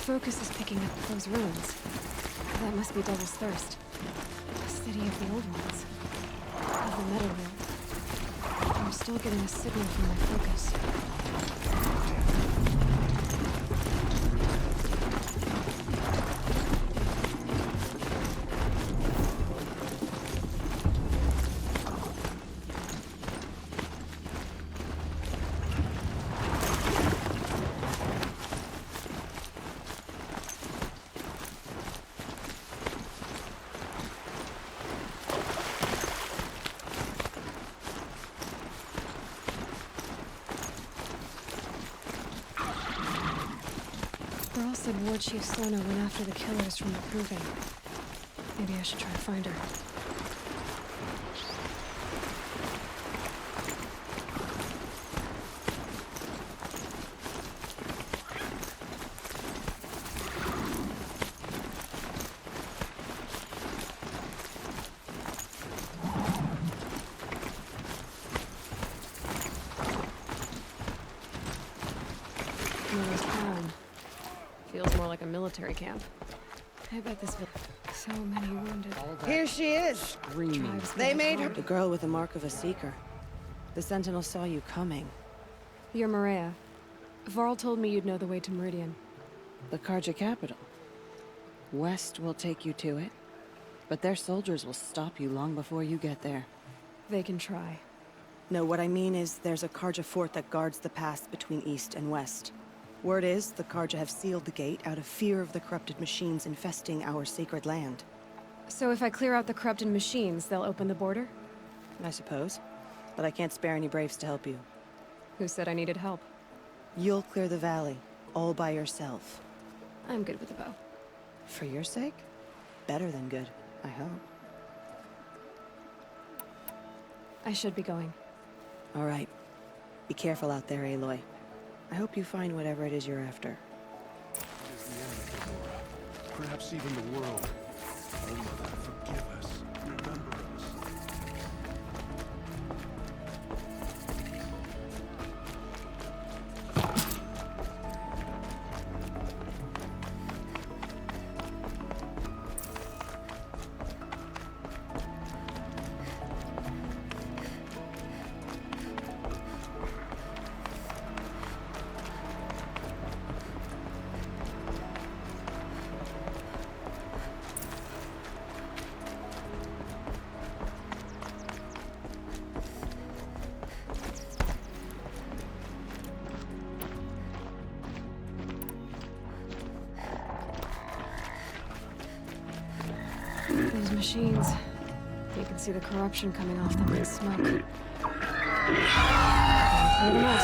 focus is picking up those ruins. That must be Devil's Thirst. The city of the old ones. Of the metal world. I'm still getting a signal from my focus. Burl said Ward Chief Sona went after the killers from the Proving. Maybe I should try to find her. Miller's Town. Feels more like a military camp. I bet this village. So many wounded. Here she is. Screaming. They made her. The girl with the mark of a seeker. The Sentinel saw you coming. You're Maria. Varl told me you'd know the way to Meridian. The Carja capital. West will take you to it, but their soldiers will stop you long before you get there. They can try. No, what I mean is there's a Carja fort that guards the pass between East and West. Word is, the Carja have sealed the gate out of fear of the corrupted machines infesting our sacred land. So if I clear out the corrupted machines, they'll open the border? I suppose. But I can't spare any braves to help you. Who said I needed help? You'll clear the valley, all by yourself. I'm good with a bow. For your sake? Better than good, I hope. I should be going. All right. Be careful out there, Aloy. I hope you find whatever it is you're after. It is the end of Aurora. Perhaps even the world. Oh, Mother, forgive us. Remember us. Those machines. You can see the corruption coming off them in smoke. Clear them out.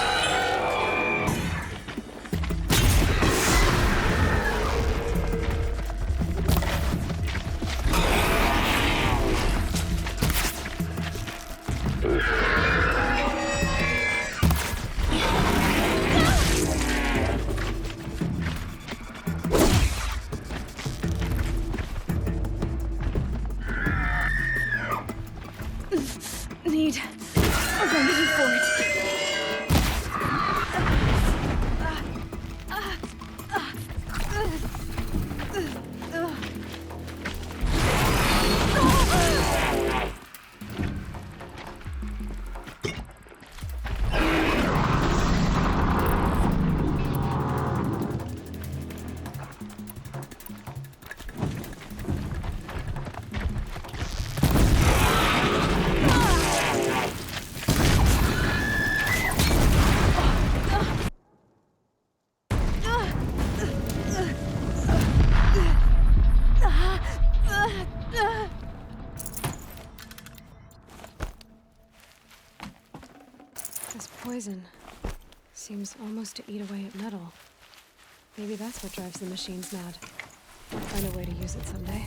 Need a remedy for it. This poison seems almost to eat away at metal. Maybe that's what drives the machines mad. I'll find a way to use it someday.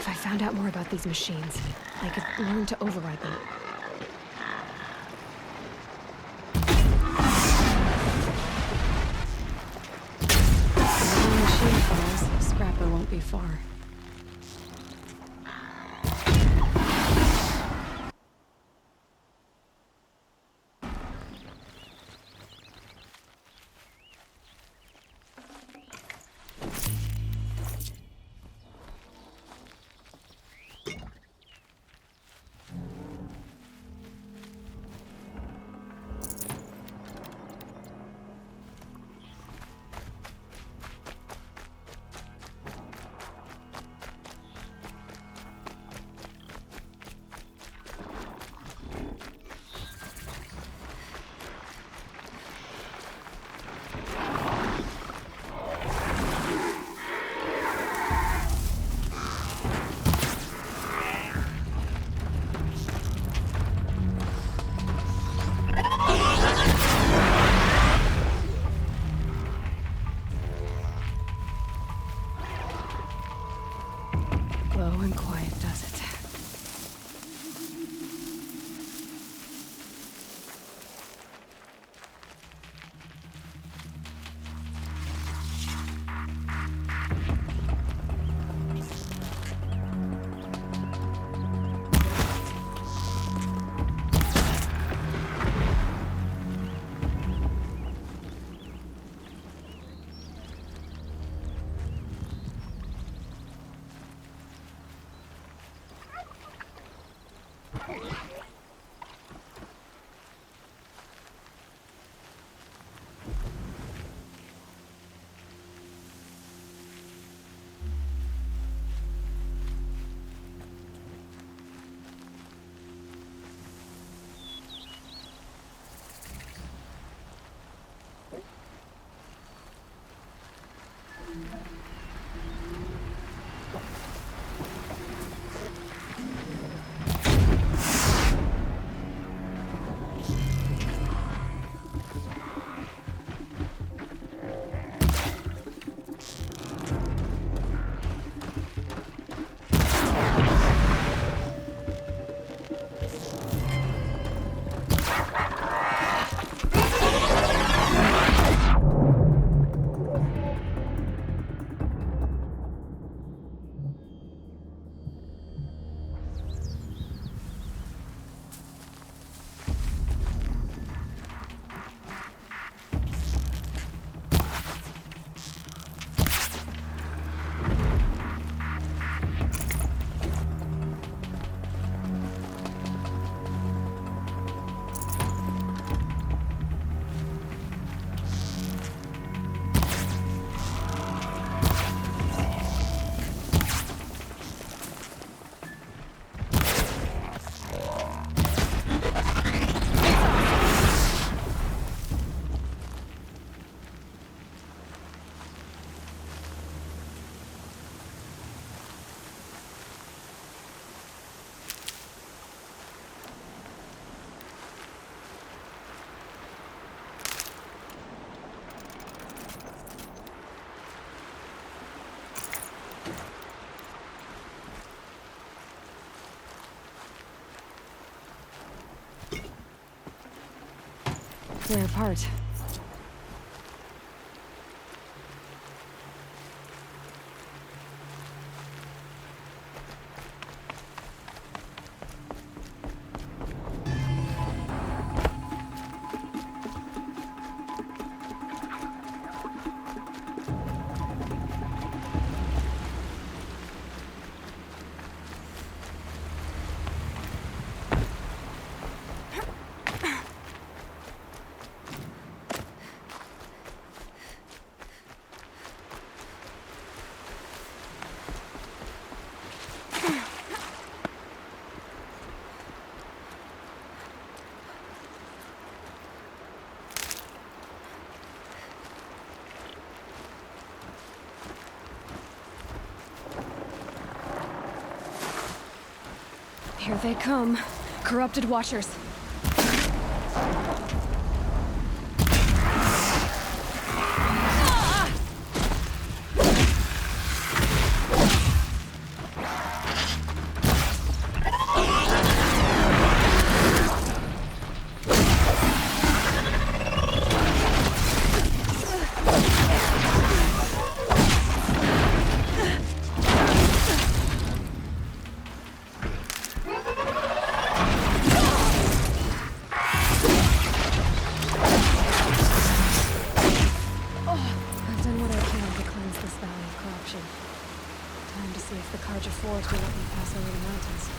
If I found out more about these machines, I could learn to override them. When the machine falls, Scrapper won't be far. Slow and quiet does it. We're apart. Here they come. Corrupted Watchers. over the mountains.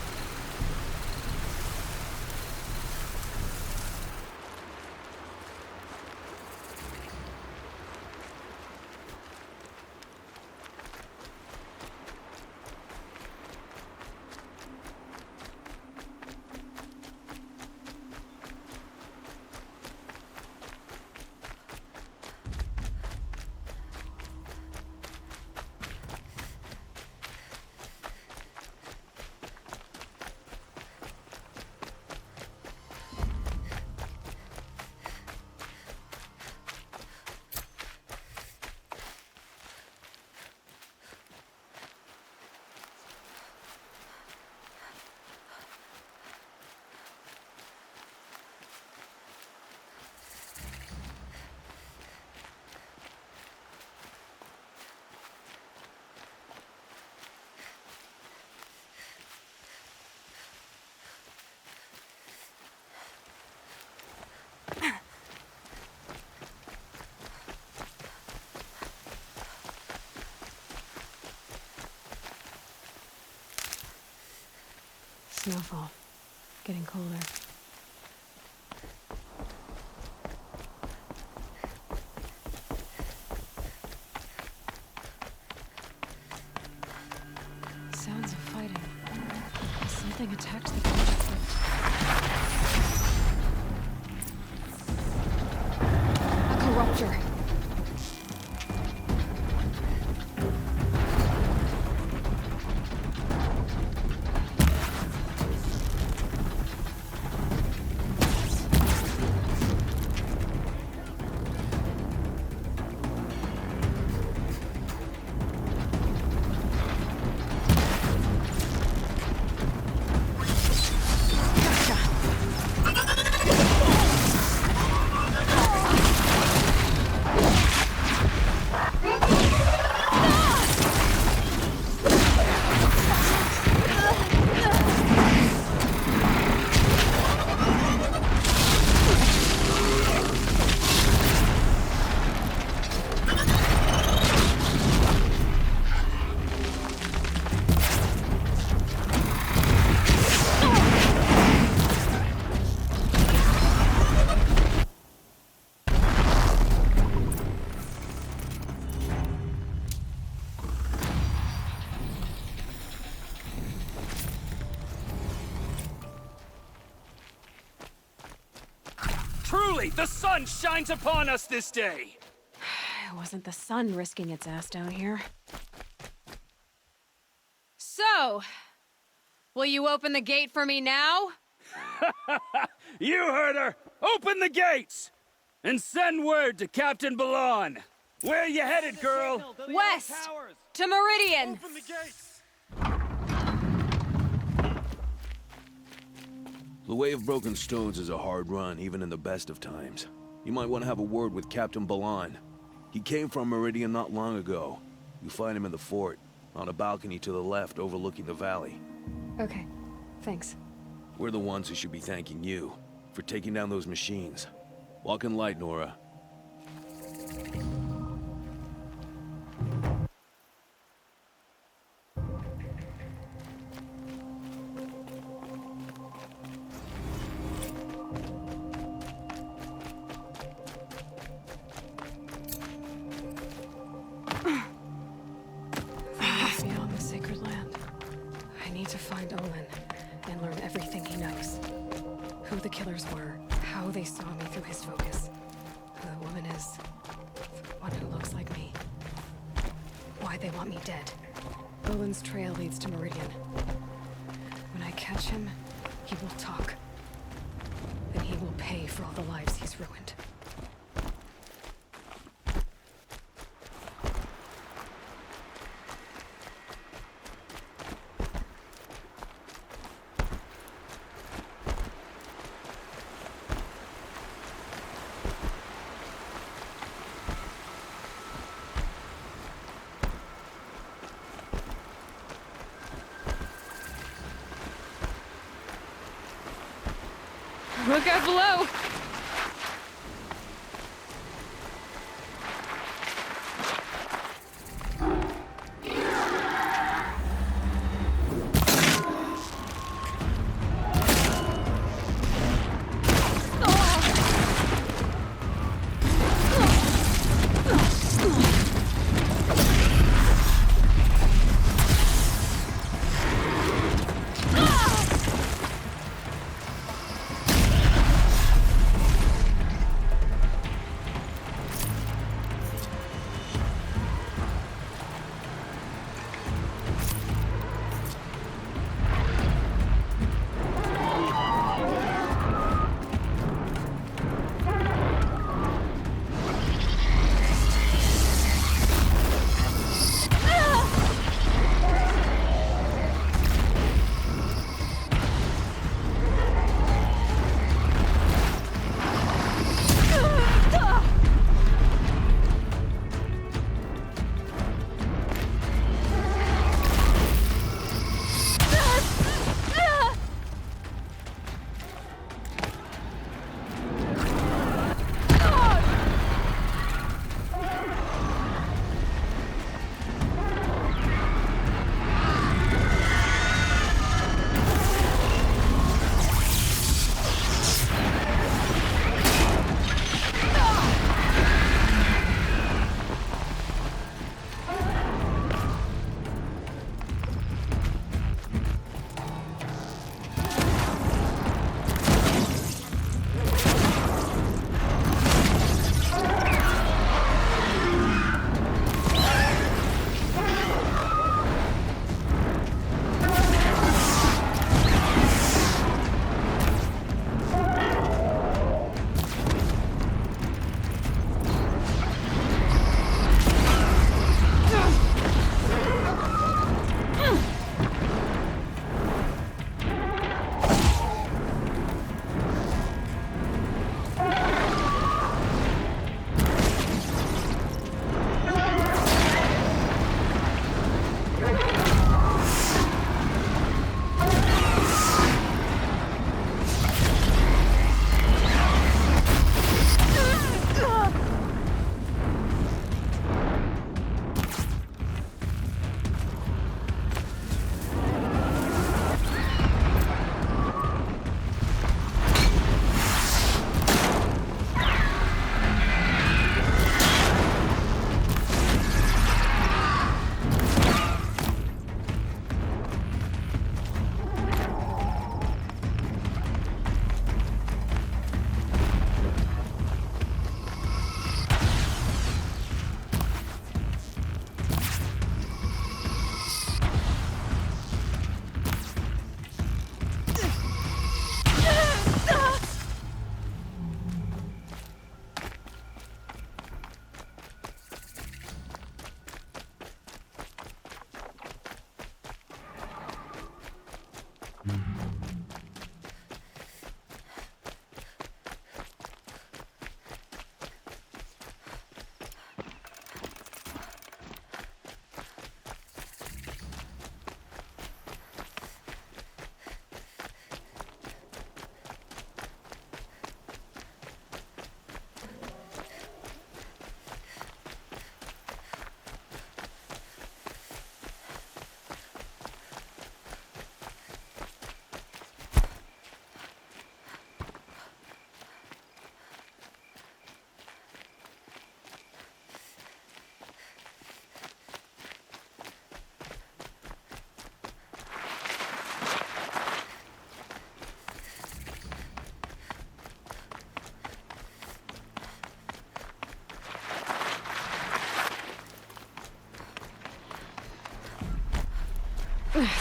Snowfall. Getting colder. Sounds of fighting. Something attacked the project. A corruptor. Truly, the sun shines upon us this day! It wasn't the sun risking its ass down here. So, will you open the gate for me now? You heard her! Open the gates! And send word to Captain Balan! Where you headed, girl? West! To Meridian! Open the gates! The Way of Broken Stones is a hard run, even in the best of times. You might want to have a word with Captain Balan. He came from Meridian not long ago. You find him in the fort, on a balcony to the left overlooking the valley. Okay, thanks. We're the ones who should be thanking you for taking down those machines. Walk in light, Nora. Beyond the sacred land. I need to find Olin and learn everything he knows. Who the killers were, how they saw me through his focus. Who the woman is, the one who looks like me. Why they want me dead. Olin's trail leads to Meridian. When I catch him, he will talk. Then he will pay for all the lives he's ruined. Look out below!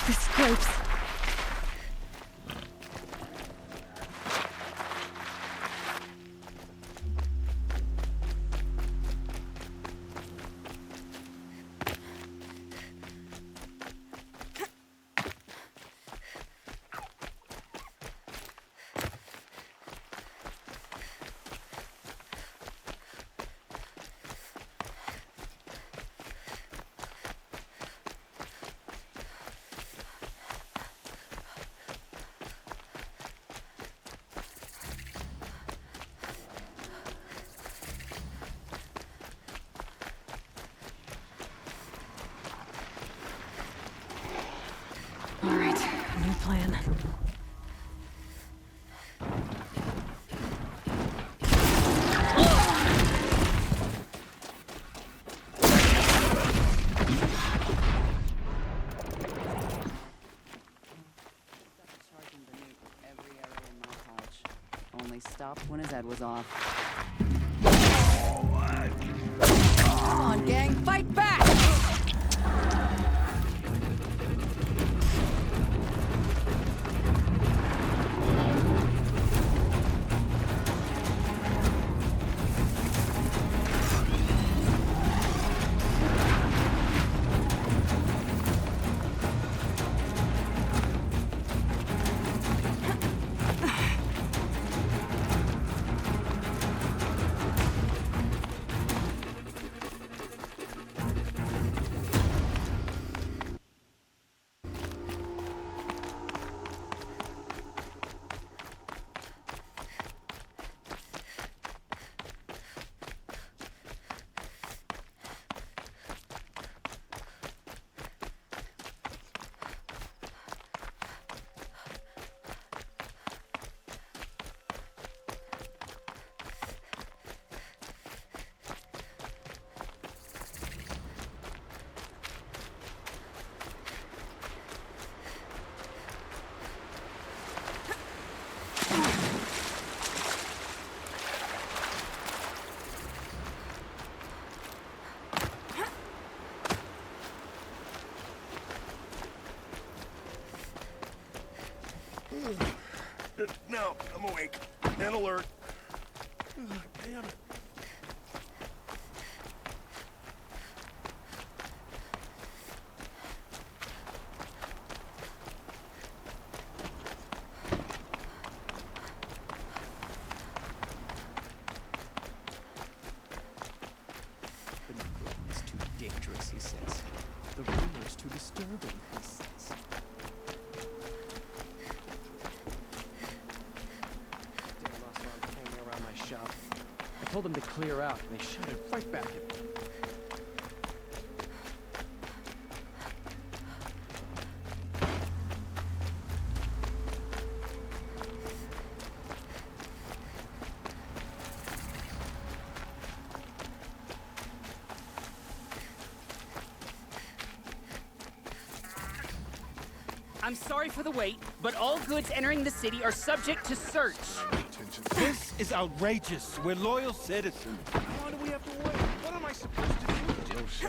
This scrapes. All right, new plan. Charging Benute with every arrow in my pouch. Only stopped when his head was off. Come on, gang, fight back! Now, I'm awake and alert. Damn it. It's too dangerous, he says. The rumor's too disturbing, he says. Shop. I told them to clear out, and they shouted right back at me. I'm sorry for the wait, but all goods entering the city are subject to search. This is outrageous. We're loyal citizens. How long do we have to wait? What am I supposed to do?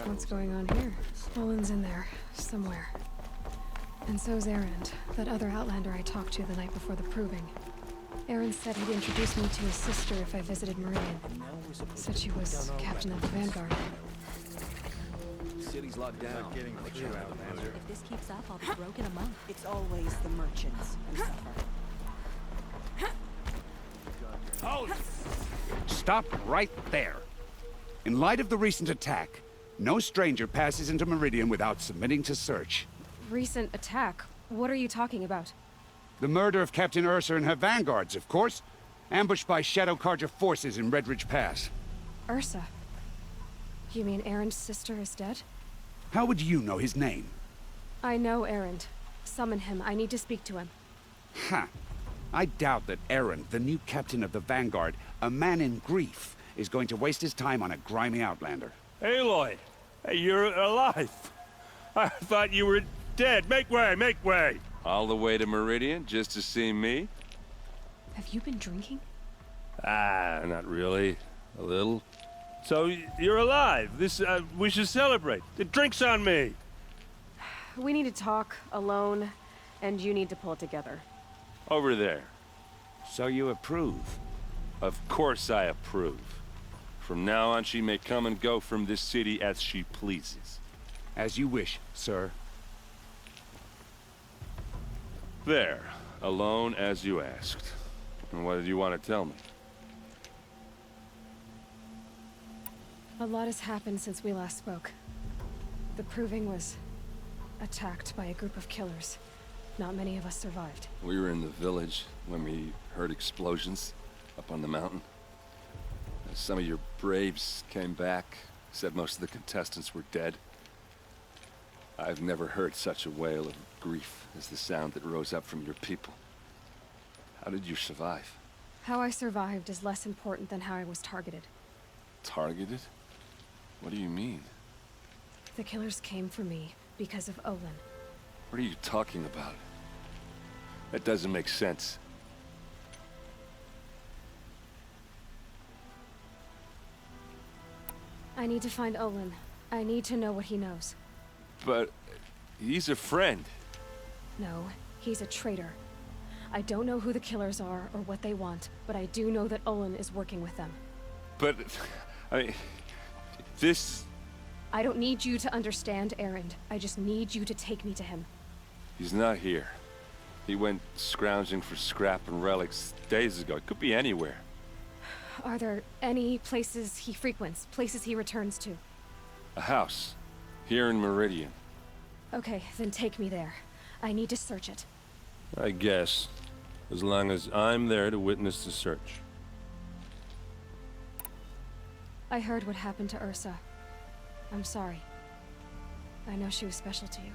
What's going on here? Olin's in there, somewhere. And so's Erend, that other Outlander I talked to the night before the proving. Erend said he'd introduce me to his sister if I visited Meridian. Said she was captain of the Vanguard. City's locked down. If this keeps up, I'll be broke in a month. It's always the merchants who suffer. Stop right there. In light of the recent attack, no stranger passes into Meridian without submitting to search. Recent attack? What are you talking about? The murder of Captain Ursa and her vanguards, of course. Ambushed by Shadow Carja forces in Redridge Pass. Ursa? You mean Erend's sister is dead? How would you know his name? I know Erend. Summon him. I need to speak to him. Ha! I doubt that Erend, the new captain of the Vanguard, a man in grief, is going to waste his time on a grimy outlander. Aloy! Hey, you're alive! I thought you were dead. Make way, make way! All the way to Meridian just to see me? Have you been drinking? Ah, not really. A little. So, you're alive. We should celebrate. The drink's on me. we need to talk alone, and you need to pull it together. Over there. So you approve? Of course I approve. From now on, she may come and go from this city as she pleases. As you wish, sir. There. Alone as you asked. And what did you want to tell me? A lot has happened since we last spoke. The Proving was attacked by a group of killers. Not many of us survived. We were in the village when we heard explosions up on the mountain. Some of your braves came back, said most of the contestants were dead. I've never heard such a wail of grief as the sound that rose up from your people. How did you survive? How I survived is less important than how I was targeted. Targeted? What do you mean? The killers came for me because of Olin. What are you talking about? That doesn't make sense. I need to find Olin. I need to know what he knows. But he's a friend. No, he's a traitor. I don't know who the killers are or what they want, but I do know that Olin is working with them. But, I mean, this... I don't need you to understand, Erend. I just need you to take me to him. He's not here. He went scrounging for scrap and relics days ago. It could be anywhere. Are there any places he frequents, places he returns to? A house. Here in Meridian. Okay, then take me there. I need to search it. I guess. As long as I'm there to witness the search. I heard what happened to Ursa. I'm sorry. I know she was special to you.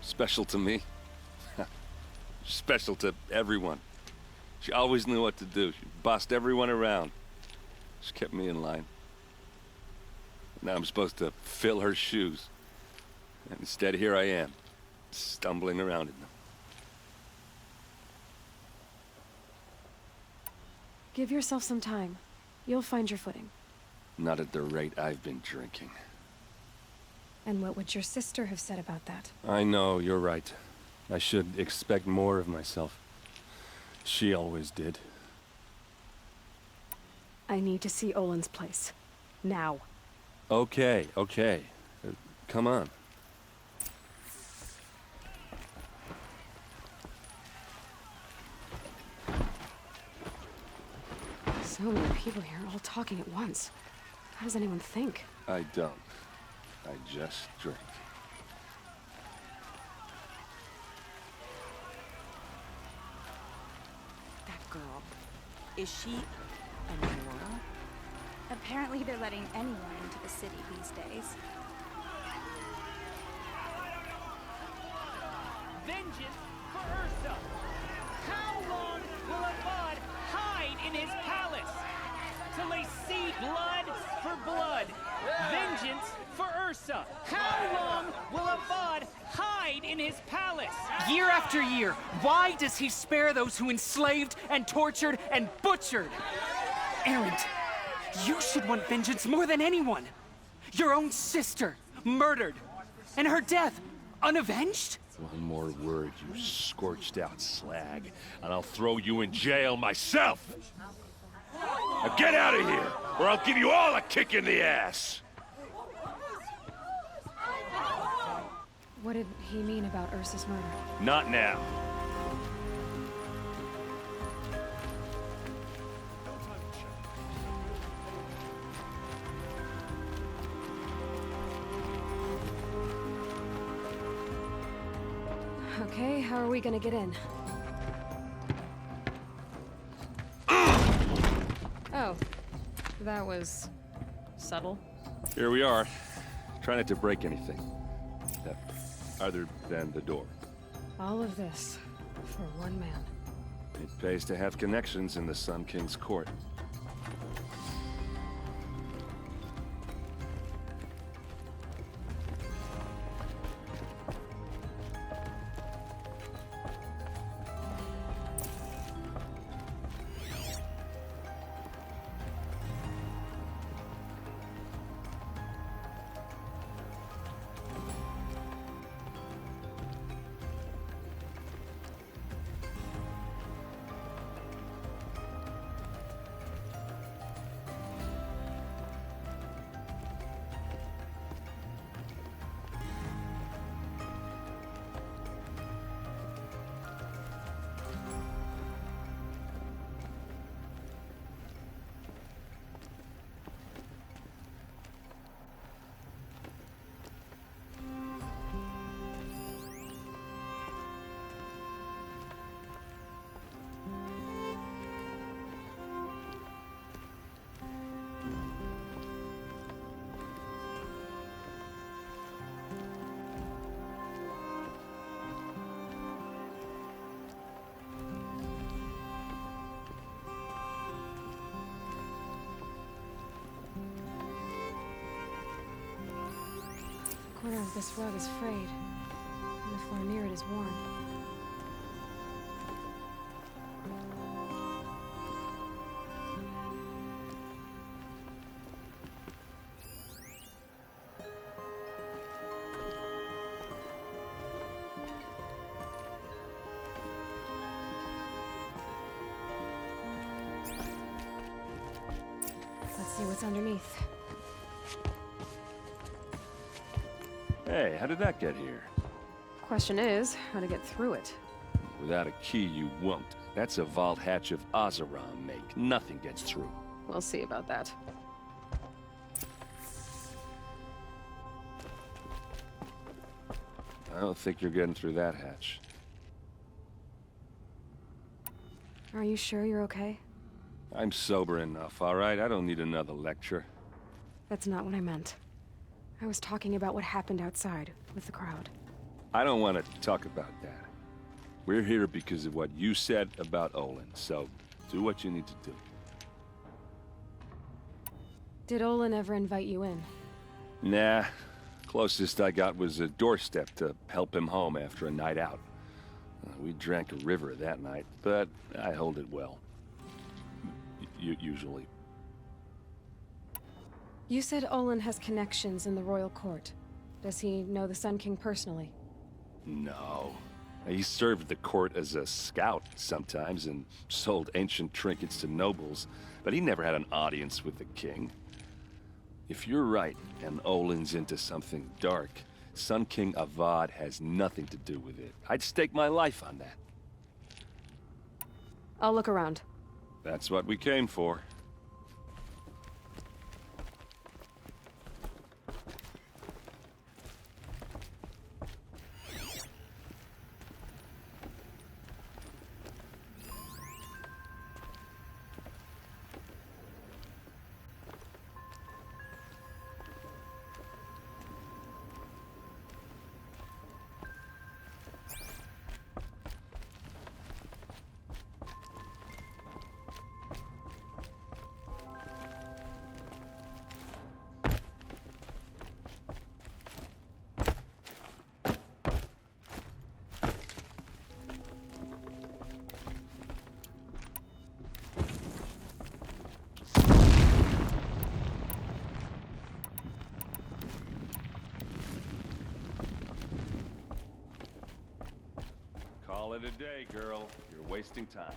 Special to me? Special to everyone. She always knew what to do. She bossed everyone around. She kept me in line. Now I'm supposed to fill her shoes. And instead, here I am, stumbling around in them. Give yourself some time. You'll find your footing. Not at the rate I've been drinking. And what would your sister have said about that? I know, you're right. I should expect more of myself. She always did. I need to see Olin's place. Now. Okay. Come on. So many people here, all talking at once. How does anyone think? I don't. I just drink. That girl. Is she immortal? Apparently they're letting anyone into the city these days. Vengeance for Ursa! How long will Avad hide in his palace? Till they see blood for blood. Vengeance for Ursa! How long will Avad hide in his palace? Year after year, why does he spare those who enslaved and tortured and butchered? Erend, you should want vengeance more than anyone. Your own sister, murdered, and her death, unavenged? One more word, you scorched-out slag, and I'll throw you in jail myself! Now get out of here, or I'll give you all a kick in the ass! What did he mean about Ursa's murder? Not now. Okay, how are we gonna get in? Oh, that was subtle. Here we are. Try not to break anything. Other than the door. All of this for one man. It pays to have connections in the Sun King's court. of this rug is frayed, and the floor near it is worn. Let's see what's underneath. Hey, how did that get here? Question is, how to get through it. Without a key, you won't. That's a vault hatch of Oseram make. Nothing gets through. We'll see about that. I don't think you're getting through that hatch. Are you sure you're okay? I'm sober enough, all right? I don't need another lecture. That's not what I meant. I was talking about what happened outside, with the crowd. I don't want to talk about that. We're here because of what you said about Olin, so do what you need to do. Did Olin ever invite you in? Nah. Closest I got was a doorstep to help him home after a night out. We drank a river that night, but I hold it well. Usually. You said Olin has connections in the royal court. Does he know the Sun King personally? No. He served the court as a scout sometimes and sold ancient trinkets to nobles, but he never had an audience with the king. If you're right, and Olin's into something dark, Sun King Avad has nothing to do with it. I'd stake my life on that. I'll look around. That's what we came for. Call it a day, girl. You're wasting time.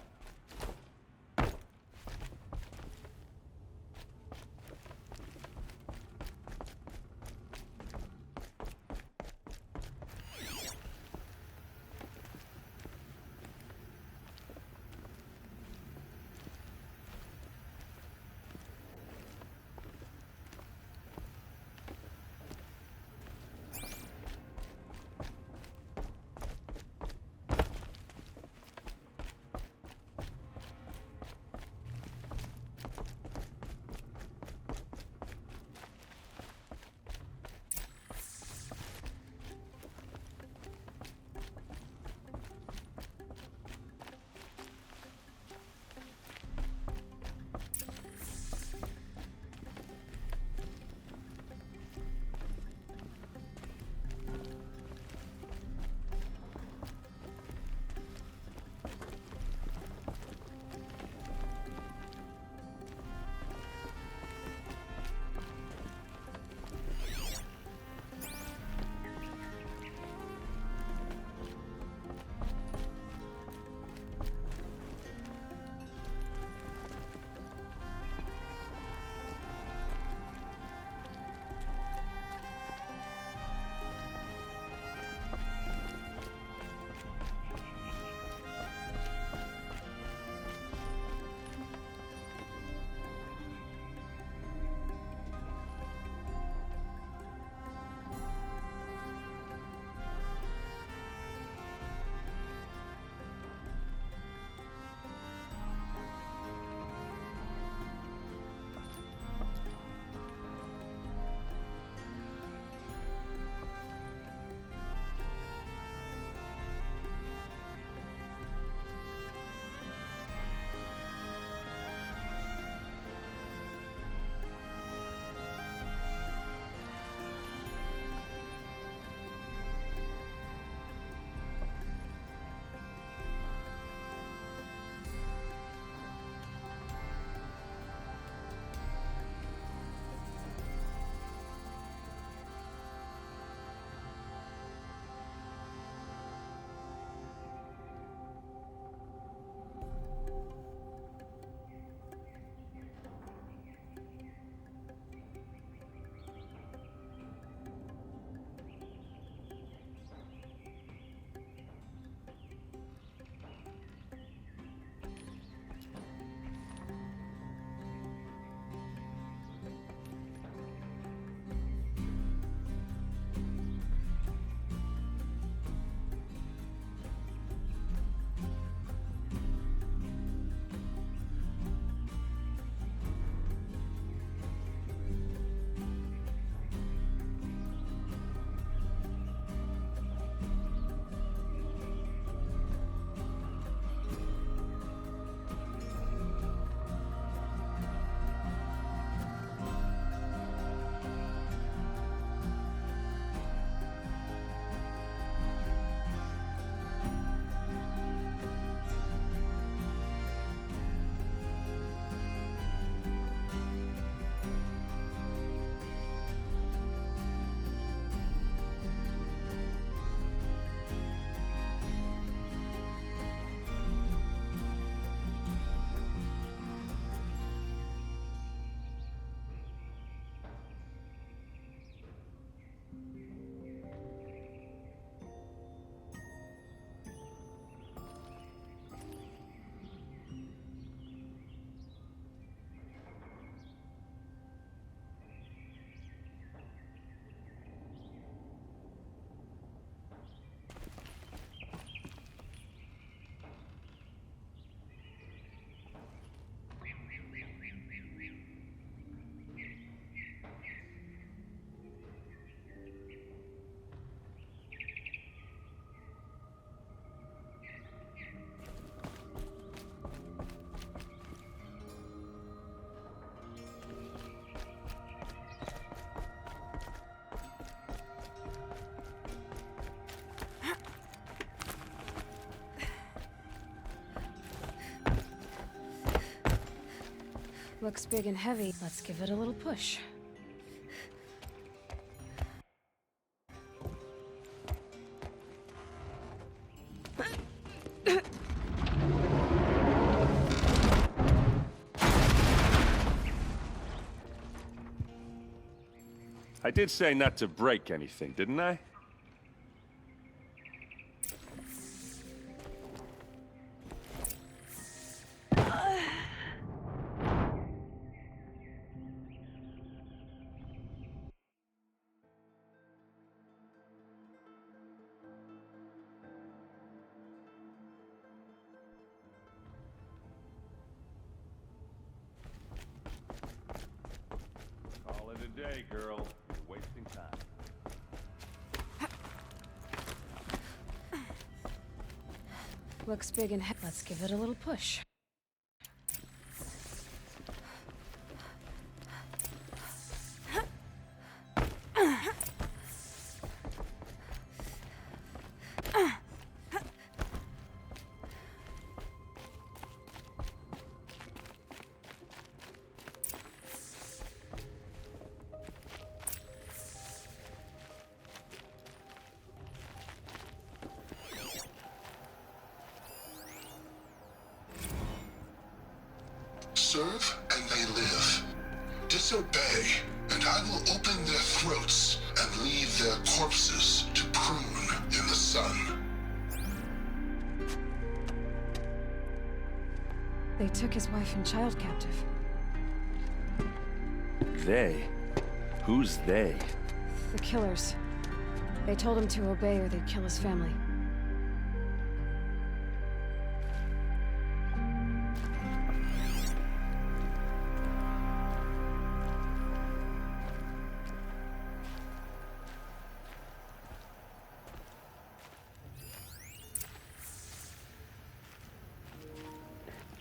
Looks big and heavy. Let's give it a little push. I did say not to break anything, didn't I? Call it a day, girl. You're wasting time. Looks big and heavy. Let's give it a little push. Serve and they live. Disobey, and I will open their throats and leave their corpses to prune in the sun. They took his wife and child captive. They? Who's they? The killers. They told him to obey or they'd kill his family.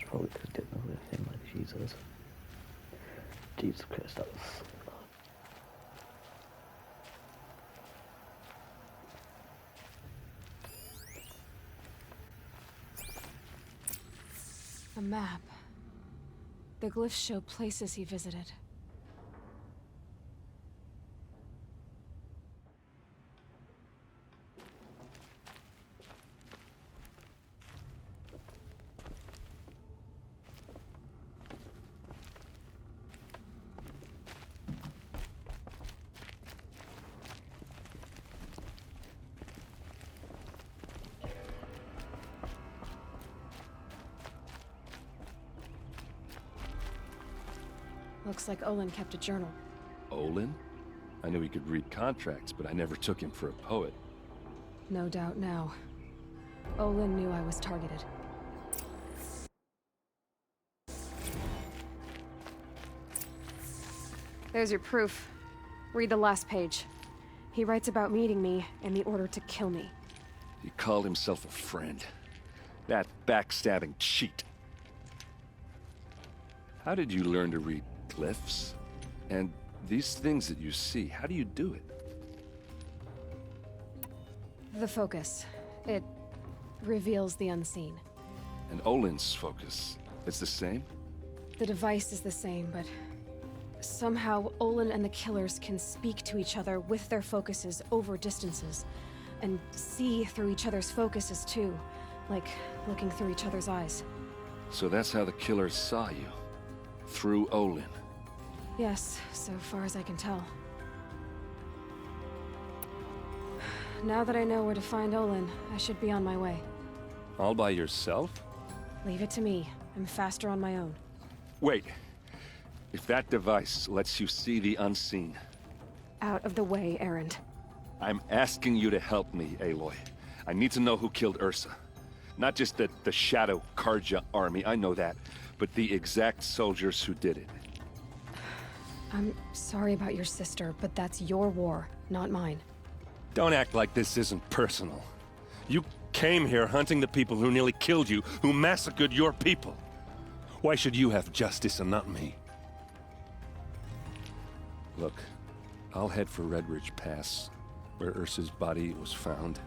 Probably could get away with him like Jesus. Jesus Christ, that was so bad. A map. The glyphs show places he visited. Looks like Olin kept a journal. Olin? I knew he could read contracts, but I never took him for a poet. No doubt now. Olin knew I was targeted. There's your proof. Read the last page. He writes about meeting me and the order to kill me. He called himself a friend. That backstabbing cheat. How did you learn to read glyphs? And these things that you see, how do you do it? The focus. It reveals the unseen. And Olin's focus, it's the same? The device is the same, but somehow Olin and the killers can speak to each other with their focuses over distances, and see through each other's focuses too, like looking through each other's eyes. So that's how the killers saw you? Through Olin? Yes, so far as I can tell. Now that I know where to find Olin, I should be on my way. All by yourself? Leave it to me. I'm faster on my own. Wait. If that device lets you see the unseen... Out of the way, Erend. I'm asking you to help me, Aloy. I need to know who killed Ursa. Not just the Shadow Carja army, I know that, but the exact soldiers who did it. I'm sorry about your sister, but that's your war, not mine. Don't act like this isn't personal. You came here hunting the people who nearly killed you, who massacred your people. Why should you have justice and not me? Look, I'll head for Redridge Pass, where Ursa's body was found,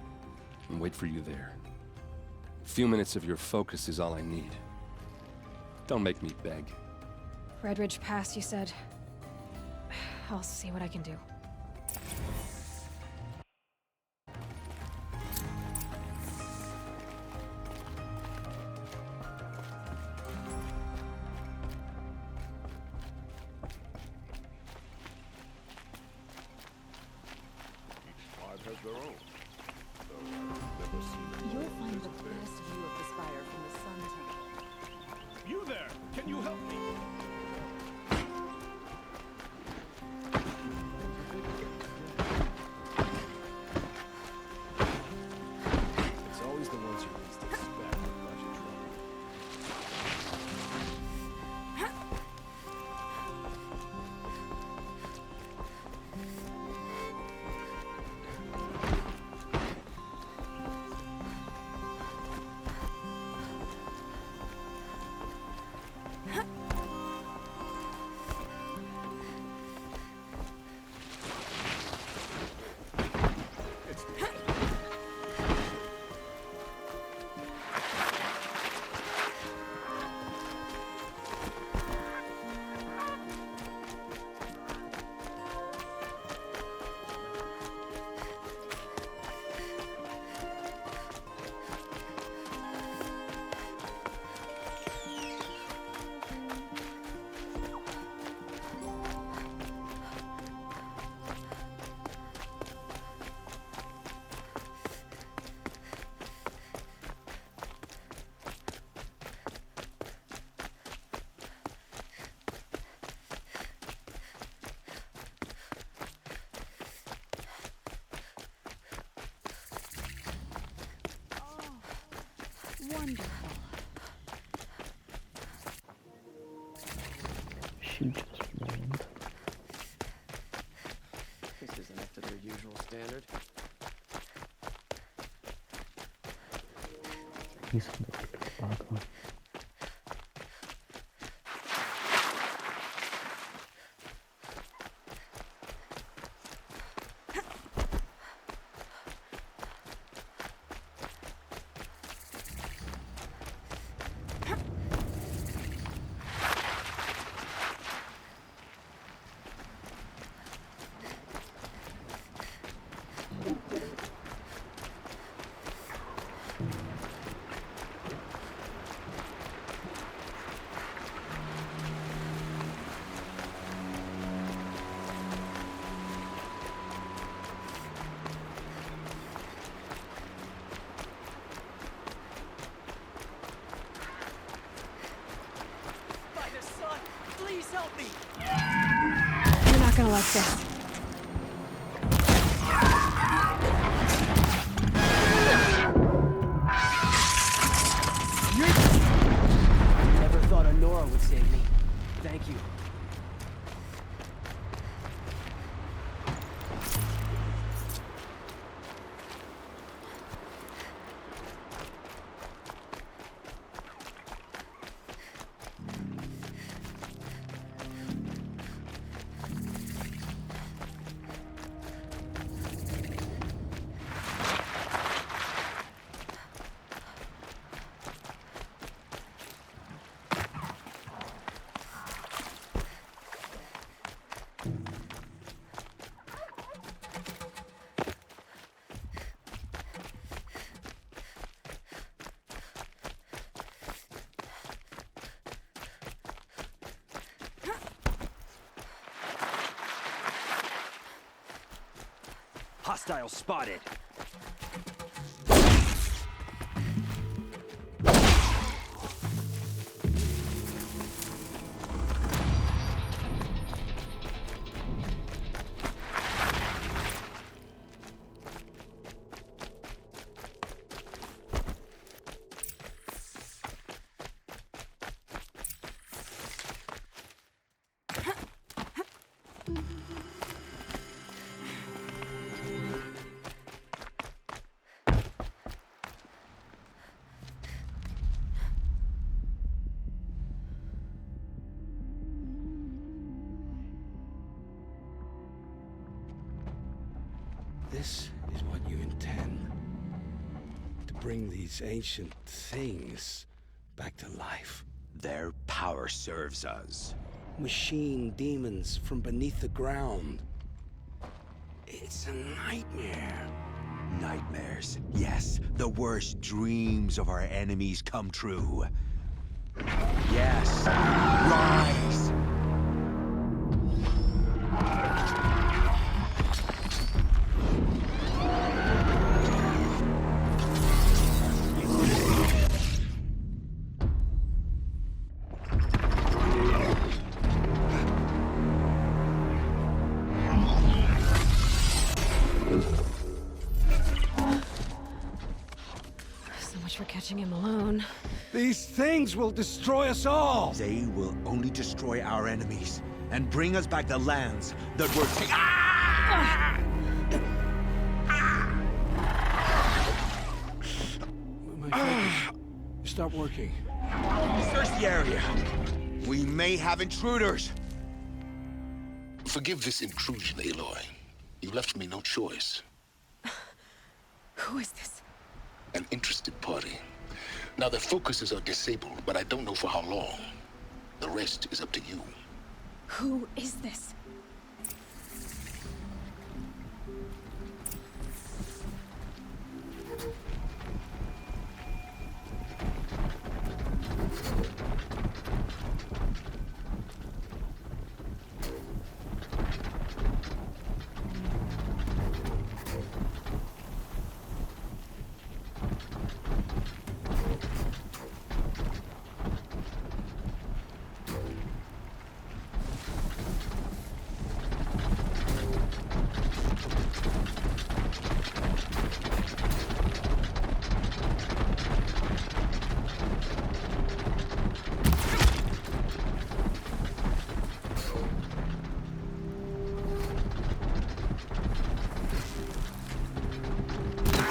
and wait for you there. A few minutes of your focus is all I need. Don't make me beg. Red Ridge Pass, you said? I'll see what I can do. You'll find the best view of the spire from the Sun Temple. You there! Can you help me? It's always the ones you least expect that cause you trouble. Wonderful. She just warned. This isn't up to their usual standard. He's in the bottom. Please help me! You're not gonna like this. Never thought Honora would save me. Thank you. Hostile spotted. This is what you intend. To bring these ancient things back to life. Their power serves us. machine demons from beneath the ground. It's a nightmare. Nightmares. Yes, the worst dreams of our enemies come true. Yes. Rise! So much for catching him alone. These things will destroy us all! They will only destroy our enemies and bring us back the lands that were My focus. Stop working. Search the area. We may have intruders. Forgive this intrusion, Aloy. You left me no choice. Who is this? An interested party. Now their focuses are disabled, but I don't know for how long. The rest is up to you. Who is this?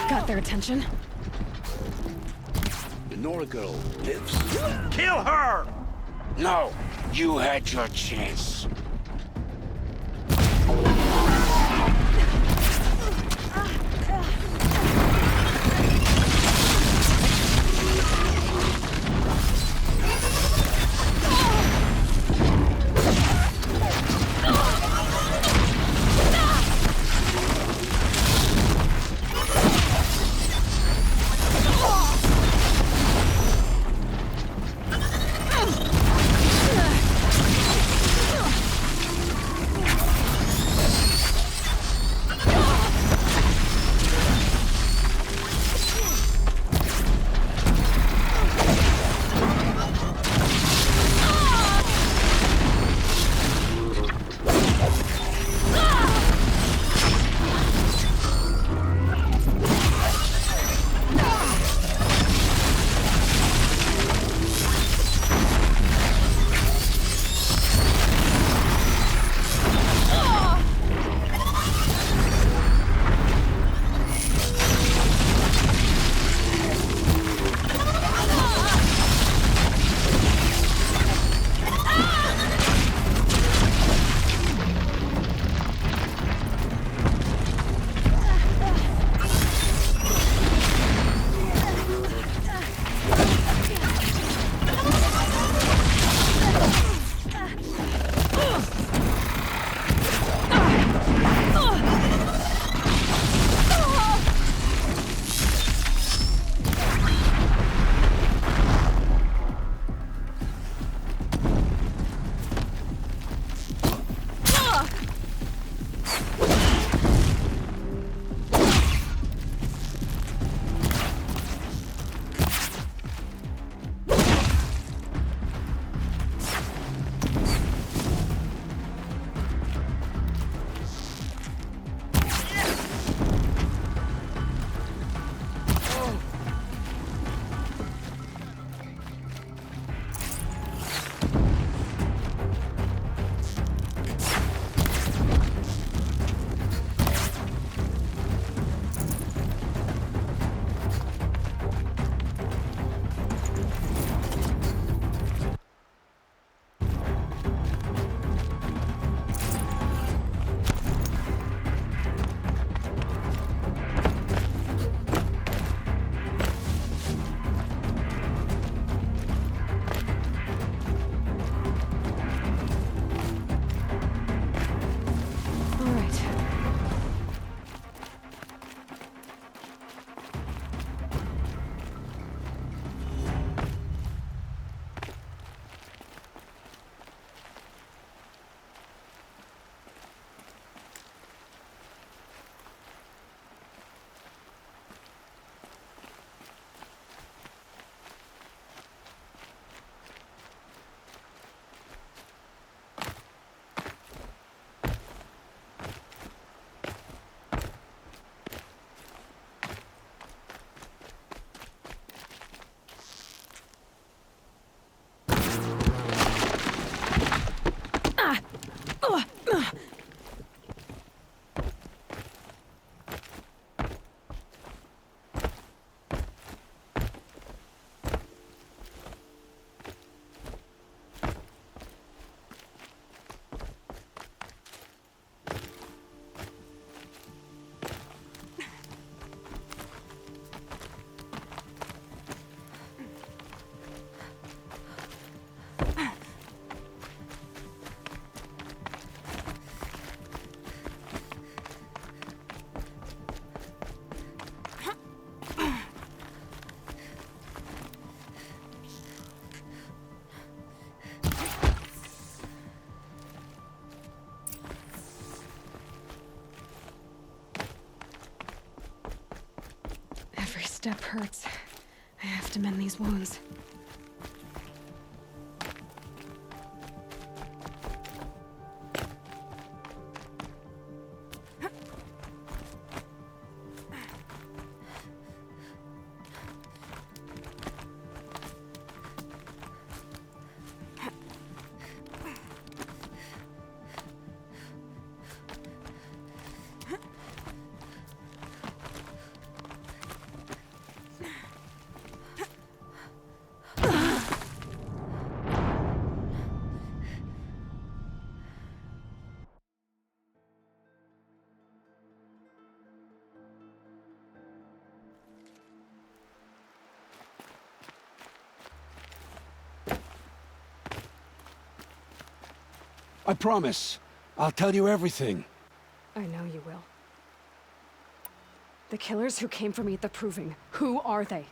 Got their attention. The Nora girl lives. Kill her! No, you had your chance. step hurts. I have to mend these wounds. I promise. I'll tell you everything. I know you will. The killers who came for me at the Proving, who are they?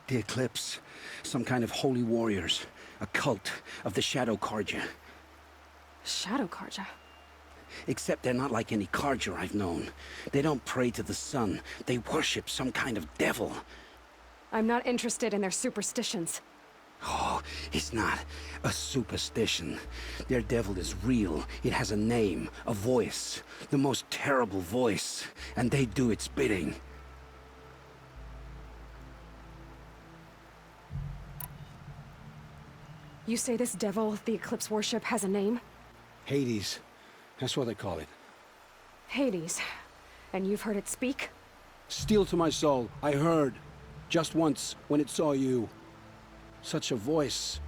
The Eclipse. Some kind of holy warriors. A cult of the Shadow Carja. Shadow Carja? Except they're not like any Carja I've known. They don't pray to the sun. They worship some kind of devil. I'm not interested in their superstitions. Oh, it's not a superstition. Their devil is real. It has a name, a voice. The most terrible voice. And they do its bidding. You say this devil the Eclipse worship has a name? Hades. That's what they call it. Hades. And you've heard it speak? Steel to my soul. I heard. Just once, when it saw you. Such a voice.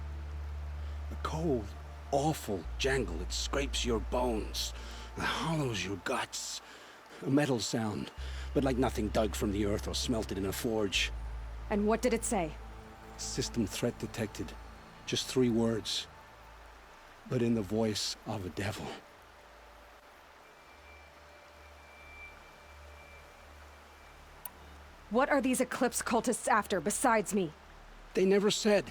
A cold, awful jangle. It scrapes your bones. It hollows your guts. A metal sound, but like nothing dug from the earth or smelted in a forge. And what did it say? System threat detected. Just 3 words. But in the voice of a devil. What are these Eclipse cultists after, besides me? They never said.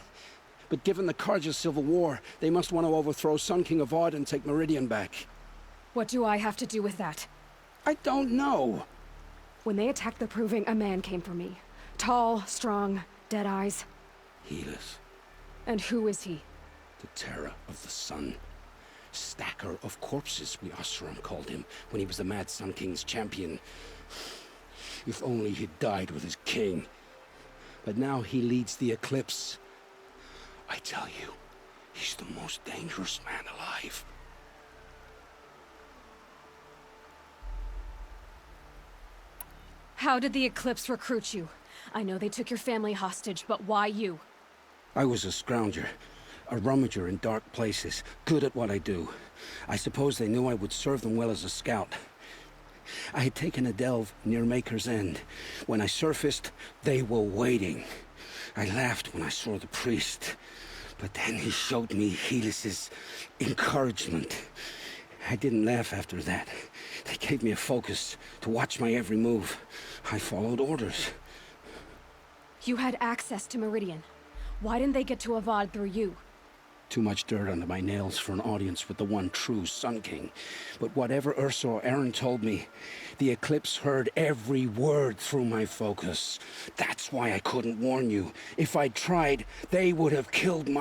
But given the Carja civil war, they must want to overthrow Sun King Avad and take Meridian back. What do I have to do with that? I don't know. When they attacked the Proving, a man came for me. Tall, strong, dead eyes. Helis. And who is he? The terror of the sun. Stacker of corpses, we Oseram called him, when he was the Mad Sun King's champion. If only he'd died with his king. But now he leads the Eclipse. I tell you, he's the most dangerous man alive. How did the Eclipse recruit you? I know they took your family hostage, but why you? I was a scrounger, a rummager in dark places, good at what I do. I suppose they knew I would serve them well as a scout. I had taken a delve near Maker's End. When I surfaced, they were waiting. I laughed when I saw the priest, but then he showed me Helis's encouragement. I didn't laugh after that. They gave me a focus to watch my every move. I followed orders. You had access to Meridian. Why didn't they get to Avad through you? Too much dirt under my nails for an audience with the one true Sun King. But whatever Ursa or Eren told me, the Eclipse heard every word through my focus. That's why I couldn't warn you. If I'd tried, they would have killed my